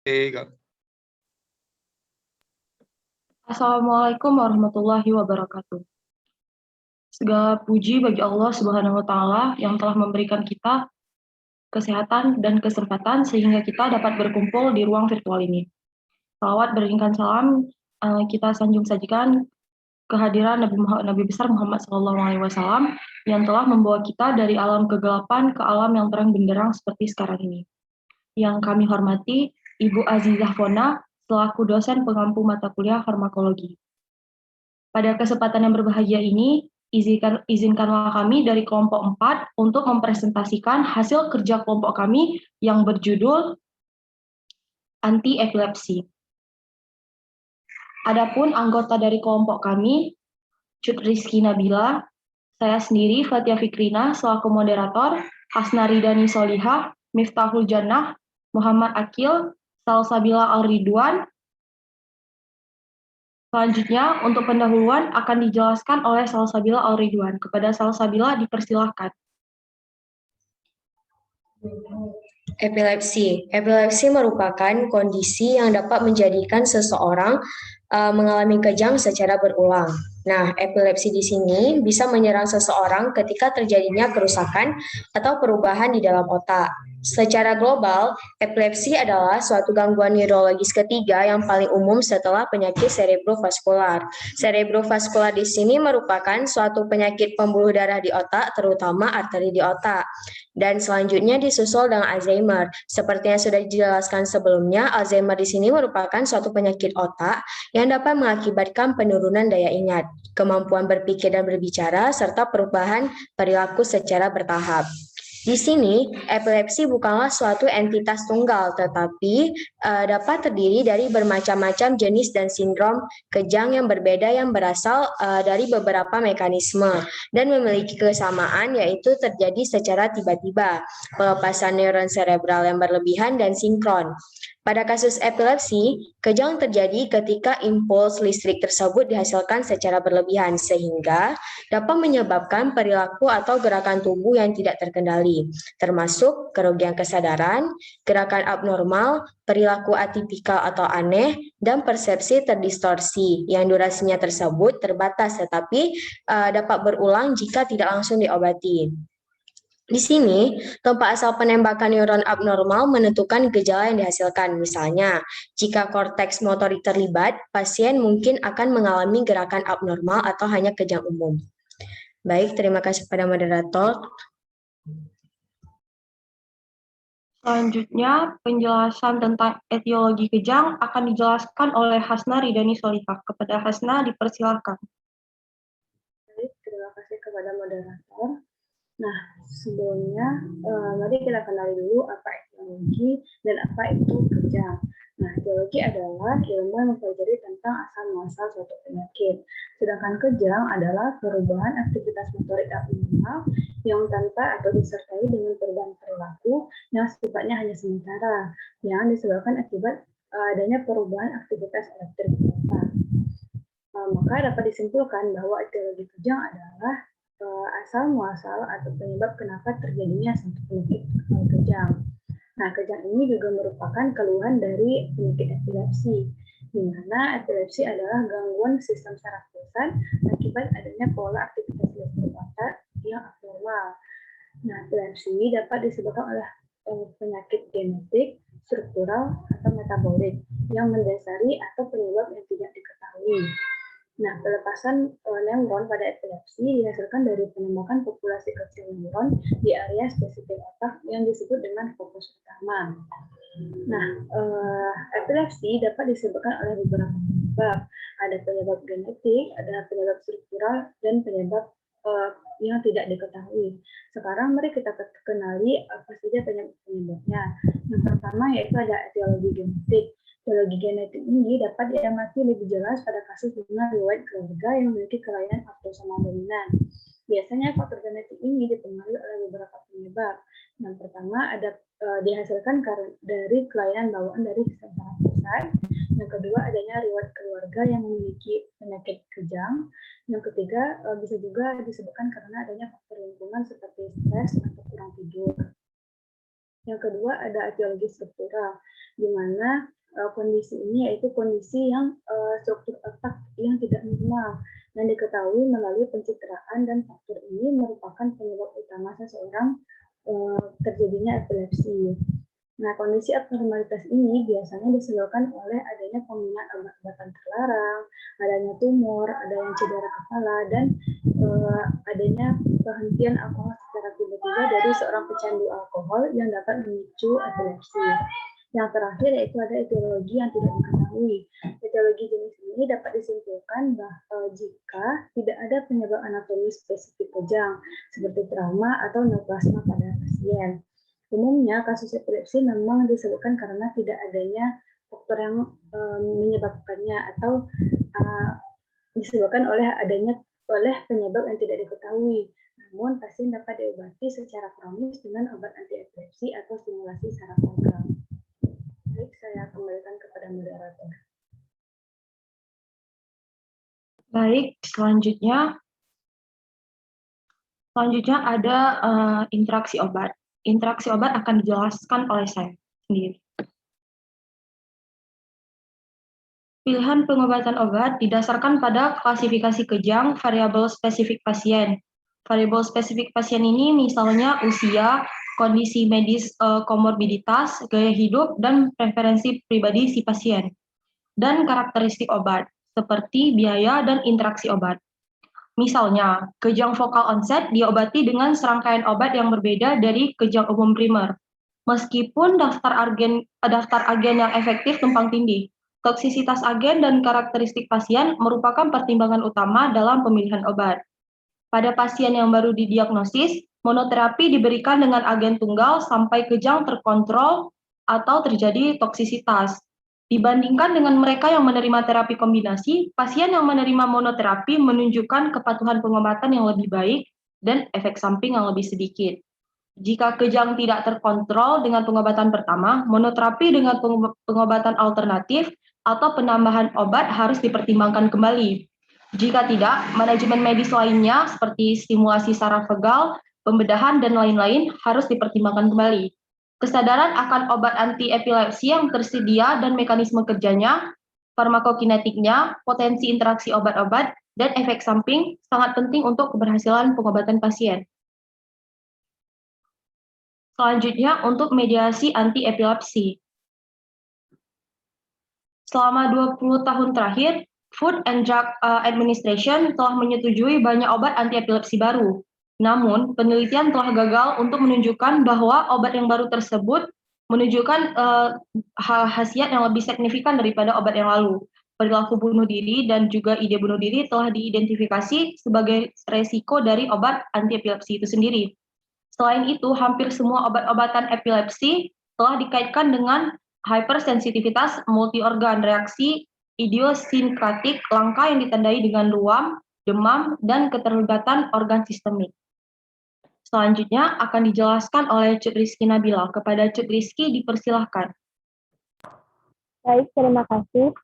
Kak. Assalamualaikum warahmatullahi wabarakatuh. Segala puji bagi Allah Subhanahu wa Ta'ala yang telah memberikan kita kesehatan dan kesempatan sehingga kita dapat berkumpul di ruang virtual ini. Salawat beringkan salam kita sanjung sajikan kehadiran Nabi besar Muhammad SAW yang telah membawa kita dari alam kegelapan ke alam yang terang benderang seperti sekarang ini. Yang kami hormati Ibu Azizah Fona selaku dosen pengampu mata kuliah farmakologi. Pada kesempatan yang berbahagia ini, izinkanlah kami dari kelompok 4 untuk mempresentasikan hasil kerja kelompok kami yang berjudul Anti-Epilepsi. Adapun anggota dari kelompok kami, Cut Rizky Nabila, saya sendiri Fatia Fikrina selaku moderator, Hasna Ridani Solihah, Miftahul Jannah, Muhammad Akil, Salsabila Al-Ridwan. Selanjutnya, untuk pendahuluan akan dijelaskan oleh Salsabila Al-Ridwan. Kepada Salsabila dipersilahkan. Epilepsi merupakan kondisi yang dapat menjadikan seseorang mengalami kejang secara berulang. Nah, epilepsi di sini bisa menyerang seseorang ketika terjadinya kerusakan atau perubahan di dalam otak. Secara global, epilepsi adalah suatu gangguan neurologis ketiga yang paling umum setelah penyakit cerebrovaskular. Cerebrovaskular di sini merupakan suatu penyakit pembuluh darah di otak, terutama arteri di otak. Dan selanjutnya disusul dengan Alzheimer. Seperti yang sudah dijelaskan sebelumnya, Alzheimer di sini merupakan suatu penyakit otak yang dapat mengakibatkan penurunan daya ingat, kemampuan berpikir dan berbicara, serta perubahan perilaku secara bertahap. Di sini, epilepsi bukanlah suatu entitas tunggal, tetapi dapat terdiri dari bermacam-macam jenis dan sindrom kejang yang berbeda yang berasal dari beberapa mekanisme dan memiliki kesamaan, yaitu terjadi secara tiba-tiba, pelepasan neuron cerebral yang berlebihan dan sinkron. Pada kasus epilepsi, kejang terjadi ketika impuls listrik tersebut dihasilkan secara berlebihan sehingga dapat menyebabkan perilaku atau gerakan tubuh yang tidak terkendali, termasuk kerugian kesadaran, gerakan abnormal, perilaku atipikal atau aneh, dan persepsi terdistorsi yang durasinya tersebut terbatas tetapi dapat berulang jika tidak langsung diobati. Di sini, tempat asal penembakan neuron abnormal menentukan gejala yang dihasilkan. Misalnya, jika korteks motorik terlibat, pasien mungkin akan mengalami gerakan abnormal atau hanya kejang umum. Baik, terima kasih kepada moderator. Selanjutnya, penjelasan tentang etiologi kejang akan dijelaskan oleh Hasna Ridani Solihah. Kepada Hasna dipersilahkan. Baik, terima kasih kepada moderator. Nah, sebelumnya mari kita kenali dulu apa etiologi dan apa itu kejang. Nah, etiologi adalah ilmu yang mempelajari tentang asal-muasal suatu penyakit. Sedangkan kejang adalah perubahan aktivitas motorik abnormal yang tanpa atau disertai dengan perubahan perilaku yang sifatnya hanya sementara, yang disebabkan akibat adanya perubahan aktivitas elektrik di otak. Maka dapat disimpulkan bahwa etiologi kejang adalah asal muasal atau penyebab kenapa terjadinya suatu penyakit kejang. Nah, kejang ini juga merupakan keluhan dari penyakit epilepsi, di mana epilepsi adalah gangguan sistem saraf pusat akibat adanya pola aktivitas listrik otak yang abnormal. Nah, epilepsi dapat disebabkan oleh penyakit genetik, struktural, atau metabolik yang mendasari atau penyebab yang tidak diketahui. Nah, pelepasan neuron pada epilepsi dihasilkan dari penembakan populasi kecil neuron di area spesifik otak yang disebut dengan fokus utama. Nah, epilepsi dapat disebabkan oleh beberapa penyebab. Ada penyebab genetik, ada penyebab struktural, dan penyebab yang tidak diketahui. Sekarang mari kita kenali apa saja penyebabnya. Yang pertama yaitu ada etiologi genetik. Etiologi genetik ini dapat diamati lebih jelas pada kasus dengan riwayat keluarga yang memiliki kelainan autosomal dominan. Biasanya faktor genetik ini dipengaruhi oleh beberapa penyebab. Yang pertama ada dihasilkan dari kelainan bawaan dari sistem saraf pusat. Yang kedua adanya riwayat keluarga yang memiliki penyakit kejang. Yang ketiga bisa juga disebabkan karena adanya faktor lingkungan seperti stres atau kurang tidur. Yang kedua ada etiologi struktural, di mana kondisi ini yaitu kondisi yang struktur otak yang tidak normal dan diketahui melalui pencitraan, dan faktor ini merupakan penyebab utama seseorang terjadinya epilepsi. Nah, kondisi abnormalitas ini biasanya disebabkan oleh adanya penggunaan obat-obatan terlarang, adanya tumor, adanya cedera kepala, dan adanya kehentian alkohol secara tiba-tiba dari seorang pecandu alkohol yang dapat memicu epilepsi. Yang terakhir yaitu ada etiologi yang tidak diketahui. Etiologi jenis ini dapat disimpulkan jika tidak ada penyebab anatomi spesifik kejang, seperti trauma atau neoplasma pada pasien. Umumnya kasus epilepsi memang disebabkan karena tidak adanya faktor yang menyebabkannya atau disebabkan oleh penyebab yang tidak diketahui. Namun pasien dapat diobati secara kronis dengan obat anti epilepsi atau stimulasi saraf vagal. Baik, saya kembalikan kepada moderator. Baik, selanjutnya ada interaksi obat. Interaksi obat akan dijelaskan oleh saya sendiri. Pilihan pengobatan obat didasarkan pada klasifikasi kejang variabel spesifik pasien. Variabel spesifik pasien ini misalnya usia, kondisi medis, komorbiditas, gaya hidup, dan preferensi pribadi si pasien. Dan karakteristik obat, seperti biaya dan interaksi obat. Misalnya, kejang vokal onset diobati dengan serangkaian obat yang berbeda dari kejang umum primer. Meskipun daftar agen yang efektif tumpang tindih, toksisitas agen dan karakteristik pasien merupakan pertimbangan utama dalam pemilihan obat. Pada pasien yang baru didiagnosis, monoterapi diberikan dengan agen tunggal sampai kejang terkontrol atau terjadi toksisitas. Dibandingkan dengan mereka yang menerima terapi kombinasi, pasien yang menerima monoterapi menunjukkan kepatuhan pengobatan yang lebih baik dan efek samping yang lebih sedikit. Jika kejang tidak terkontrol dengan pengobatan pertama, monoterapi dengan pengobatan alternatif atau penambahan obat harus dipertimbangkan kembali. Jika tidak, manajemen medis lainnya seperti stimulasi saraf vagal, pembedahan, dan lain-lain harus dipertimbangkan kembali. Kesadaran akan obat anti-epilepsi yang tersedia dan mekanisme kerjanya, farmakokinetiknya, potensi interaksi obat-obat, dan efek samping sangat penting untuk keberhasilan pengobatan pasien. Selanjutnya, untuk mediasi anti-epilepsi. Selama 20 tahun terakhir, Food and Drug Administration telah menyetujui banyak obat anti-epilepsi baru. Namun, penelitian telah gagal untuk menunjukkan bahwa obat yang baru tersebut menunjukkan khasiat yang lebih signifikan daripada obat yang lalu. Perilaku bunuh diri dan juga ide bunuh diri telah diidentifikasi sebagai resiko dari obat anti-epilepsi itu sendiri. Selain itu, hampir semua obat-obatan epilepsi telah dikaitkan dengan hypersensitivitas multi-organ, reaksi idiosinkratik langka yang ditandai dengan ruam, demam, dan keterlibatan organ sistemik. Selanjutnya akan dijelaskan oleh Cud Rizky Nabila. Kepada Cud Rizky dipersilahkan. Baik, terima kasih.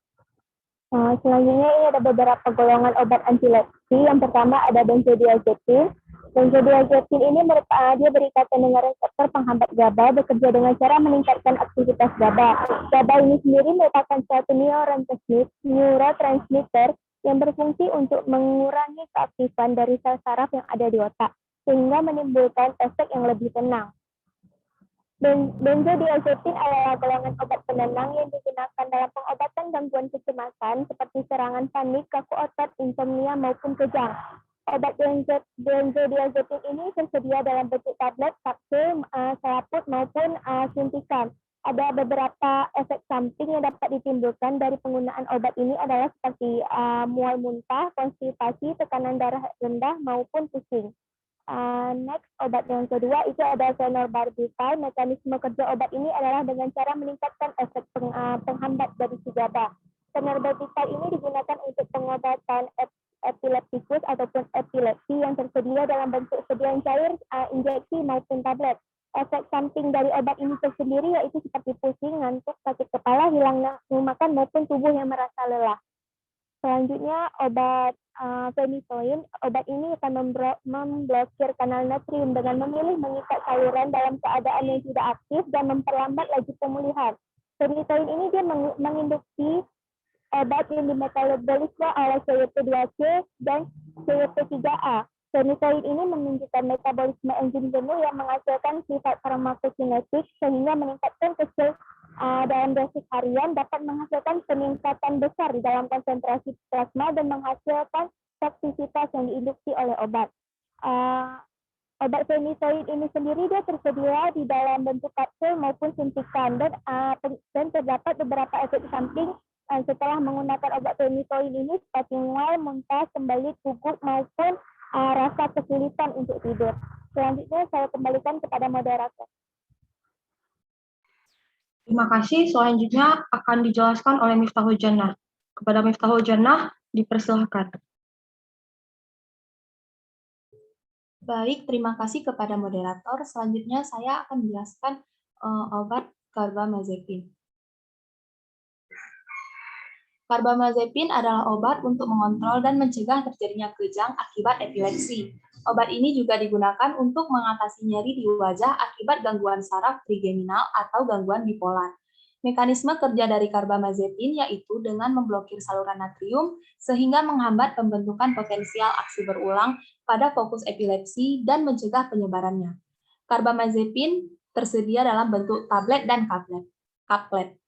Selanjutnya ini ada beberapa golongan obat anti-epilepsi. Yang pertama ada benzodiazepin. Benzodiazepin ini dia berikatan dengan reseptor penghambat GABA, bekerja dengan cara meningkatkan aktivitas GABA. GABA ini sendiri merupakan suatu neurotransmitter yang berfungsi untuk mengurangi keaktifan dari sel saraf yang ada di otak, sehingga menimbulkan efek yang lebih tenang. Benzodiazepin adalah golongan obat penenang yang digunakan dalam pengobatan gangguan kecemasan seperti serangan panik, kaku otot, insomnia, maupun kejang. Obat benzodiazepin ini tersedia dalam bentuk tablet, kapsul, selaput, maupun suntikan. Ada beberapa efek samping yang dapat ditimbulkan dari penggunaan obat ini adalah seperti mual muntah, konstipasi, tekanan darah rendah, maupun pusing. Next, obat yang kedua itu ada phenobarbital. Mekanisme kerja obat ini adalah dengan cara meningkatkan efek penghambat dari si GABA. Phenobarbital ini digunakan untuk pengobatan epileptikus ataupun epilepsi yang tersedia dalam bentuk sediaan cair, injeksi maupun tablet. Efek samping dari obat ini tersendiri yaitu seperti pusing, ngantuk, sakit kepala, hilang nafsu makan maupun tubuh yang merasa lelah. Selanjutnya, obat phenytoin. Obat ini akan memblokir kanal natrium dengan memilih mengikat saluran dalam keadaan yang tidak aktif dan memperlambat laju pemulihan. Phenytoin ini dia menginduksi obat yang dimetabolisme oleh CYP2C dan CYP3A. Phenytoin ini menunjukkan metabolisme enzim jenuh yang menghasilkan sifat farmakokinetik sehingga meningkatkan kecil dalam dosis harian dapat menghasilkan peningkatan besar di dalam konsentrasi plasma dan menghasilkan toksisitas yang diinduksi oleh obat. Obat phenytoin ini sendiri dia tersedia di dalam bentuk kapsul maupun suntikan dan terdapat beberapa efek samping setelah menggunakan obat phenytoin ini seperti mual, muntah, sembelit, gugup maupun rasa kesulitan untuk tidur. Selanjutnya saya kembalikan kepada moderator. Terima kasih. Selanjutnya akan dijelaskan oleh Miftahul Jannah. Kepada Miftahul Jannah, dipersilahkan. Baik, terima kasih kepada moderator. Selanjutnya saya akan menjelaskan obat carbamazepine. Carbamazepine adalah obat untuk mengontrol dan mencegah terjadinya kejang akibat epilepsi. Obat ini juga digunakan untuk mengatasi nyeri di wajah akibat gangguan saraf trigeminal atau gangguan bipolar. Mekanisme kerja dari carbamazepine yaitu dengan memblokir saluran natrium sehingga menghambat pembentukan potensial aksi berulang pada fokus epilepsi dan mencegah penyebarannya. Carbamazepine tersedia dalam bentuk tablet dan kaplet.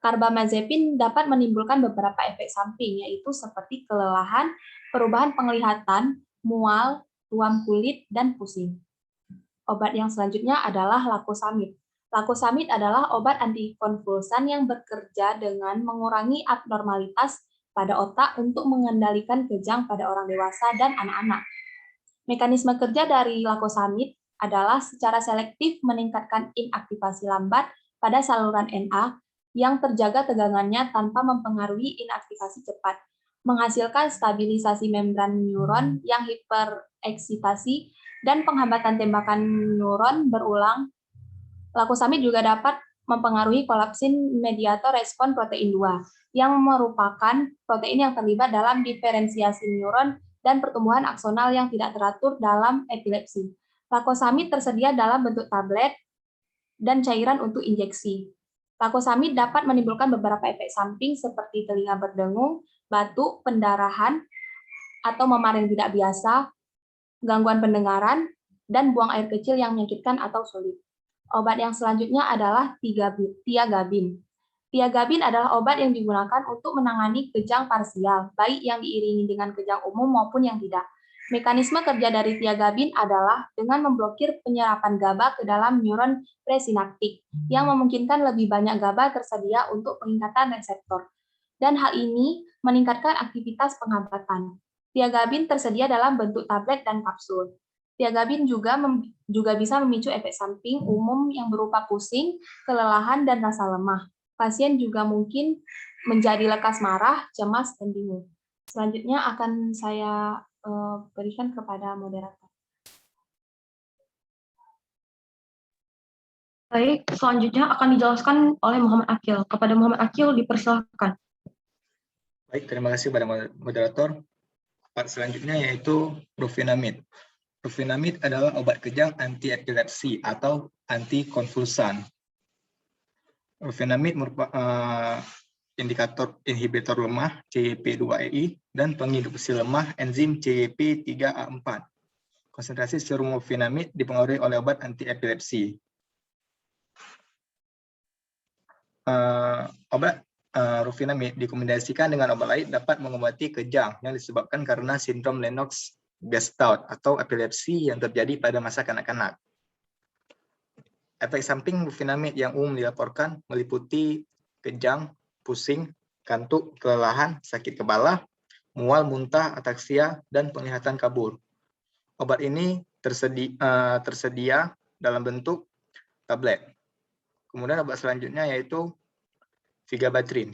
Carbamazepine dapat menimbulkan beberapa efek samping, yaitu seperti kelelahan, perubahan penglihatan, mual, ruam kulit, dan pusing. Obat yang selanjutnya adalah lakosamid. Lakosamid adalah obat antikonvulsan yang bekerja dengan mengurangi abnormalitas pada otak untuk mengendalikan kejang pada orang dewasa dan anak-anak. Mekanisme kerja dari lakosamid adalah secara selektif meningkatkan inaktivasi lambat pada saluran NA yang terjaga tegangannya tanpa mempengaruhi inaktivasi cepat, menghasilkan stabilisasi membran neuron yang hipereksitasi dan penghambatan tembakan neuron berulang. Lakosamid juga dapat mempengaruhi kolapsin mediator respon protein 2, yang merupakan protein yang terlibat dalam diferensiasi neuron dan pertumbuhan aksonal yang tidak teratur dalam epilepsi. Lakosamid tersedia dalam bentuk tablet dan cairan untuk injeksi. Lakosamid dapat menimbulkan beberapa efek samping seperti telinga berdengung, batuk, pendarahan, atau memar yang tidak biasa, gangguan pendengaran, dan buang air kecil yang menyakitkan atau sulit. Obat yang selanjutnya adalah tiagabin. Tiagabin adalah obat yang digunakan untuk menangani kejang parsial, baik yang diiringi dengan kejang umum maupun yang tidak. Mekanisme kerja dari tiagabin adalah dengan memblokir penyerapan GABA ke dalam neuron presinaptik, yang memungkinkan lebih banyak GABA tersedia untuk pengingkatan reseptor. Dan hal ini meningkatkan aktivitas penghambatan. Tiagabin tersedia dalam bentuk tablet dan kapsul. Tiagabin juga bisa memicu efek samping umum yang berupa pusing, kelelahan, dan rasa lemah. Pasien juga mungkin menjadi lekas marah, cemas, dan bingung. Selanjutnya akan saya berikan kepada moderator. Baik, selanjutnya akan dijelaskan oleh Muhammad Akil. Kepada Muhammad Akil, dipersilahkan. Baik, terima kasih kepada moderator. Obat selanjutnya yaitu rufinamid. Rufinamid adalah obat kejang anti-epilepsi atau anti-konvulsan. Rufinamid merupakan inhibitor lemah CYP2E dan penginduksi lemah enzim CYP3A4. Konsentrasi serum rufinamid dipengaruhi oleh obat anti-epilepsi. Obat rufinamid dikombinasikan dengan obat lain dapat mengobati kejang yang disebabkan karena sindrom Lennox-Gastaut atau epilepsi yang terjadi pada masa kanak-kanak. Efek samping rufinamid yang umum dilaporkan meliputi kejang, pusing, kantuk, kelelahan, sakit kepala, mual, muntah, ataksia, dan penglihatan kabur. Obat ini tersedia dalam bentuk tablet. Kemudian obat selanjutnya yaitu vigabatrin.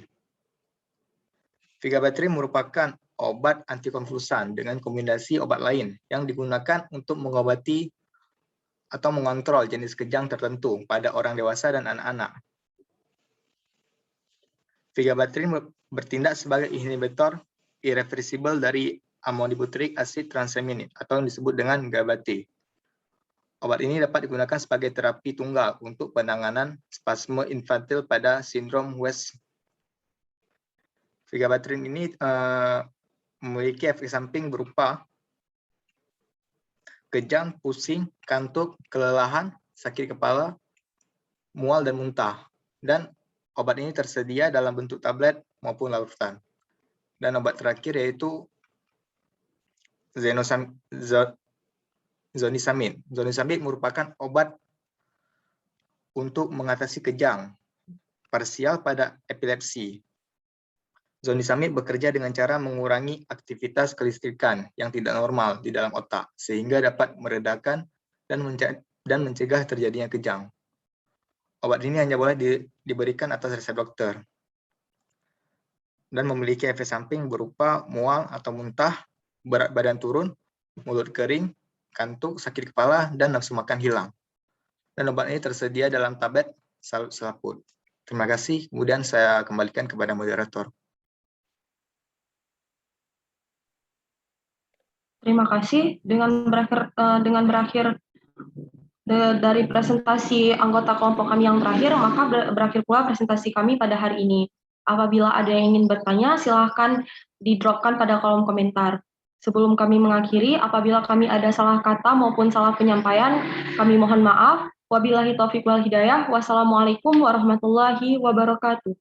Vigabatrin merupakan obat antikonvulsan dengan kombinasi obat lain yang digunakan untuk mengobati atau mengontrol jenis kejang tertentu pada orang dewasa dan anak-anak. Vigabatrin bertindak sebagai inhibitor irreversible dari amonibutyric acid transaminase atau yang disebut dengan GABAT. Obat ini dapat digunakan sebagai terapi tunggal untuk penanganan spasme infantil pada sindrom West. Vigabatrin ini memiliki efek samping berupa kejang, pusing, kantuk, kelelahan, sakit kepala, mual, dan muntah. Dan obat ini tersedia dalam bentuk tablet maupun larutan. Dan obat terakhir yaitu zonisamid. Zonisamid merupakan obat untuk mengatasi kejang parsial pada epilepsi. Zonisamid bekerja dengan cara mengurangi aktivitas kelistrikan yang tidak normal di dalam otak, sehingga dapat meredakan dan mencegah terjadinya kejang. Obat ini hanya boleh diberikan atas resep dokter dan memiliki efek samping berupa mual atau muntah, berat badan turun, mulut kering, kantuk, sakit kepala, dan nafsu makan hilang. Dan obat ini tersedia dalam tablet selaput. Terima kasih. Kemudian saya kembalikan kepada moderator. Terima kasih. Dengan berakhir dari presentasi anggota kelompok kami yang terakhir, maka berakhir pula presentasi kami pada hari ini. Apabila ada yang ingin bertanya, silahkan di-dropkan pada kolom komentar. Sebelum kami mengakhiri, apabila kami ada salah kata maupun salah penyampaian, kami mohon maaf. Wabillahi taufiq wal hidayah. Wassalamualaikum warahmatullahi wabarakatuh.